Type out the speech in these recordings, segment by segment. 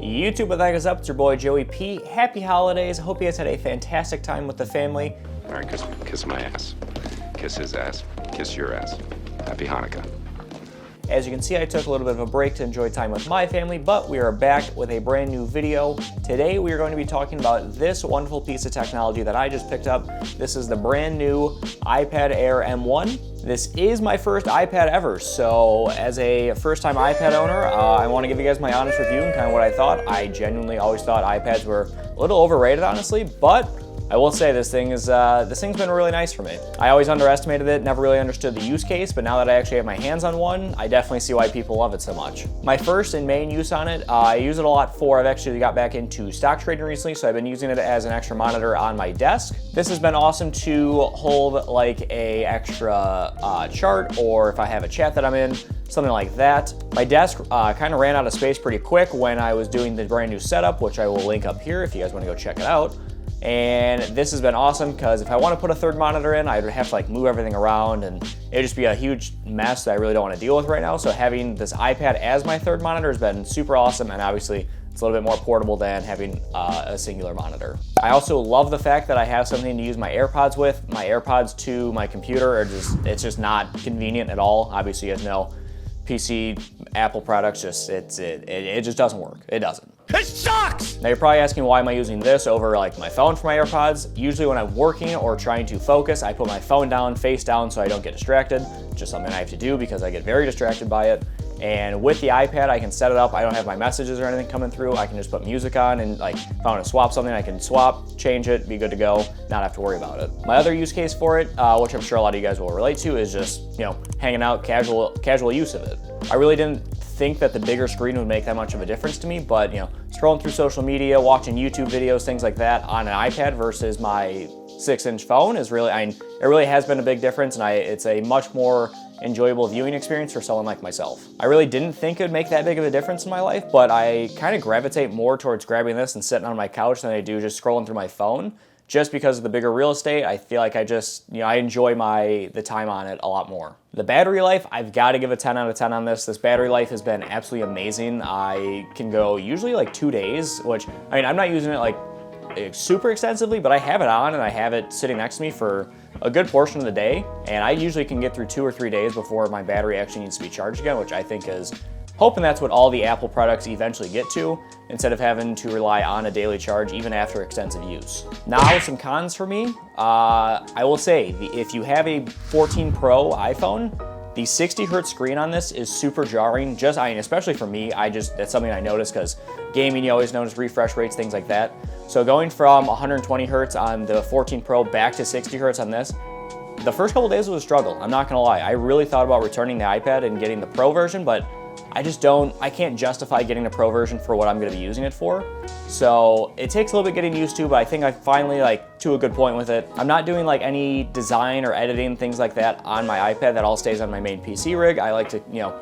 YouTube, what the heck is up? It's your boy Joey P. Happy holidays. Hope you guys had a fantastic time with the family. All right, kiss my ass. Kiss his ass. Kiss your ass. Happy Hanukkah. As you can see, I took a little bit of a break to enjoy time with my family, but we are back with a brand new video. Today, we are going to be talking about this wonderful piece of technology that I just picked up. This is the brand new iPad Air M1. This is my first iPad ever, so as a first-time iPad owner, I want to give you guys my honest review and kind of what I thought. I genuinely always thought iPads were a little overrated, honestly, but I will say this thing's been really nice for me. I always underestimated it, never really understood the use case, but now that I actually have my hands on one, I definitely see why people love it so much. My first and main use on it, I use it a lot for, I've actually got back into stock trading recently, so I've been using it as an extra monitor on my desk. This has been awesome to hold like a extra chart, or if I have a chat that I'm in, something like that. My desk kind of ran out of space pretty quick when I was doing the brand new setup, which I will link up here if you guys want to go check it out. And this has been awesome because if I want to put a third monitor in, I'd have to like move everything around and it'd just be a huge mess that I really don't want to deal with right now. So having this iPad as my third monitor has been super awesome, and obviously it's a little bit more portable than having a singular monitor. I also love the fact that I have something to use my AirPods with. My AirPods to my computer it's just not convenient at all. Obviously, you guys know PC Apple products it just doesn't work. It doesn't. It sucks! Now you're probably asking, why am I using this over like my phone for my AirPods? Usually when I'm working or trying to focus, I put my phone down, face down, so I don't get distracted. Just something I have to do because I get very distracted by it. And with the iPad, I can set it up. I don't have my messages or anything coming through. I can just put music on, and like if I want to swap something, I can swap, change it, be good to go, not have to worry about it. My other use case for it, which I'm sure a lot of you guys will relate to, is just, you know, hanging out, casual use of it. I really didn't think that the bigger screen would make that much of a difference to me, but you know, scrolling through social media, watching YouTube videos, things like that on an iPad versus my 6-inch phone is really, it really has been a big difference, and it's a much more enjoyable viewing experience for someone like myself. I really didn't think it would make that big of a difference in my life, but I kind of gravitate more towards grabbing this and sitting on my couch than I do just scrolling through my phone. Just because of the bigger real estate, I feel like I enjoy the time on it a lot more. The battery life, I've got to give a 10 out of 10 on this. This battery life has been absolutely amazing. I can go usually like 2 days, which, I mean, I'm not using it like super extensively, but I have it on and I have it sitting next to me for a good portion of the day. And I usually can get through 2 or 3 days before my battery actually needs to be charged again, which I think is, hoping that's what all the Apple products eventually get to, instead of having to rely on a daily charge even after extensive use. Now, some cons for me. I will say, if you have a 14 Pro iPhone, the 60 hertz screen on this is super jarring. Especially for me, that's something I noticed because gaming, you always notice refresh rates, things like that. So going from 120 hertz on the 14 Pro back to 60 hertz on this, the first couple days was a struggle. I'm not gonna lie. I really thought about returning the iPad and getting the Pro version, but I can't justify getting the Pro version for what I'm gonna be using it for. So it takes a little bit getting used to, but I think I finally to a good point with it. I'm not doing like any design or editing, things like that on my iPad. That all stays on my main PC rig. I like to, you know,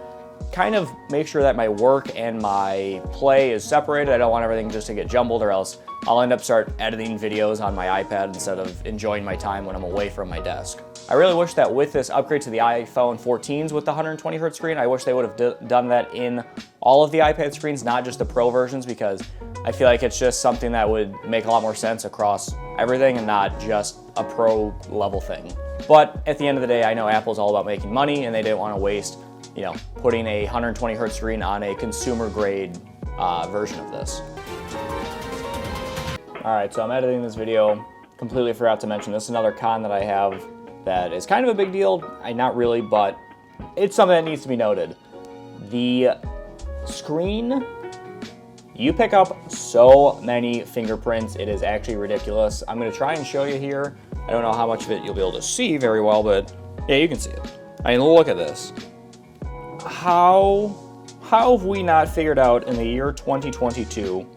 kind of make sure that my work and my play is separated. I don't want everything just to get jumbled, or else I'll end up editing videos on my iPad instead of enjoying my time when I'm away from my desk. I really wish that with this upgrade to the iPhone 14s with the 120 hertz screen, I wish they would have done that in all of the iPad screens, not just the Pro versions, because I feel like it's just something that would make a lot more sense across everything and not just a Pro level thing. But at the end of the day, I know Apple's all about making money, and they didn't want to waste, you know, putting a 120 hertz screen on a consumer grade version of this. All right, so I'm editing this video. Completely forgot to mention this is another con that I have that is kind of a big deal. Not really, but it's something that needs to be noted. The screen, you pick up so many fingerprints. It is actually ridiculous. I'm gonna try and show you here. I don't know how much of it you'll be able to see very well, but yeah, you can see it. I mean, look at this. How have we not figured out in the year 2022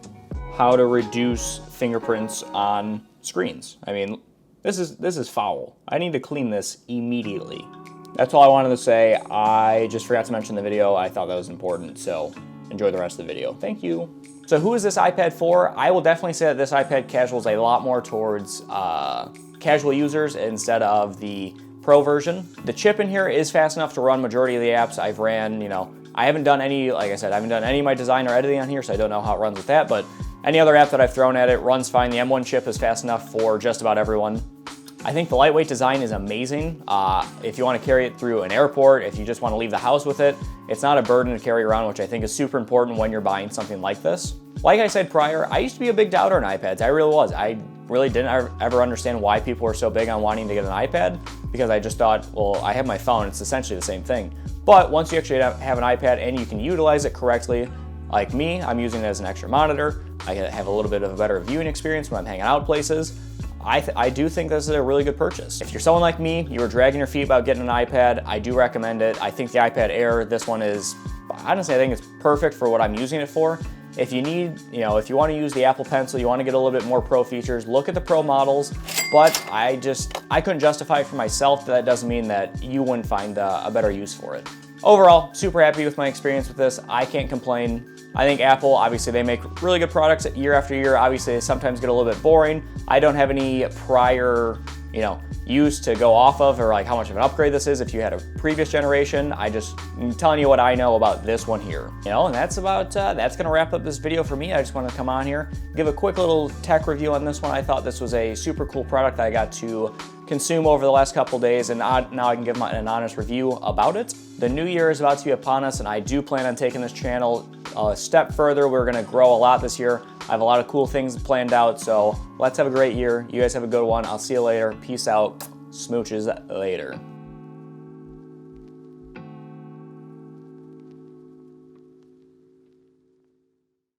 how to reduce fingerprints on screens? I mean, this is foul. I need to clean this immediately. That's all I wanted to say. I just forgot to mention in the video. I thought that was important, so enjoy the rest of the video. Thank you. So who is this iPad for? I will definitely say that this iPad casuals a lot more towards casual users instead of the Pro version. The chip in here is fast enough to run majority of the apps. I've ran, you know, I haven't done any, like I said, I haven't done any of my design or editing on here, so I don't know how it runs with that, but any other app that I've thrown at it runs fine. The M1 chip is fast enough for just about everyone. I think the lightweight design is amazing. If you want to carry it through an airport, if you just want to leave the house with it, it's not a burden to carry around, which I think is super important when you're buying something like this. Like I said prior, I used to be a big doubter on iPads. I really was. I really didn't ever understand why people were so big on wanting to get an iPad, because I just thought, well, I have my phone, it's essentially the same thing. But once you actually have an iPad and you can utilize it correctly, like me, I'm using it as an extra monitor. I have a little bit of a better viewing experience when I'm hanging out places. I do think this is a really good purchase. If you're someone like me, you were dragging your feet about getting an iPad, I do recommend it. I think the iPad Air, this one is, honestly, I think it's perfect for what I'm using it for. If you need, if you want to use the Apple Pencil, you want to get a little bit more pro features, look at the pro models, but I couldn't justify it for myself. That doesn't mean that you wouldn't find a better use for it. Overall, super happy with my experience with this. I can't complain. I think Apple, obviously they make really good products year after year. Obviously they sometimes get a little bit boring. I don't have any prior, use to go off of, or like how much of an upgrade this is if you had a previous generation. I'm telling you what I know about this one here. And that's gonna wrap up this video for me. I just wanted to come on here, give a quick little tech review on this one. I thought this was a super cool product that I got to consume over the last couple days, and now I can give an honest review about it. The new year is about to be upon us, and I do plan on taking this channel a step further. We're gonna grow a lot this year. I have a lot of cool things planned out, so let's have a great year. You guys have a good one. I'll see you later. Peace out. Smooches later.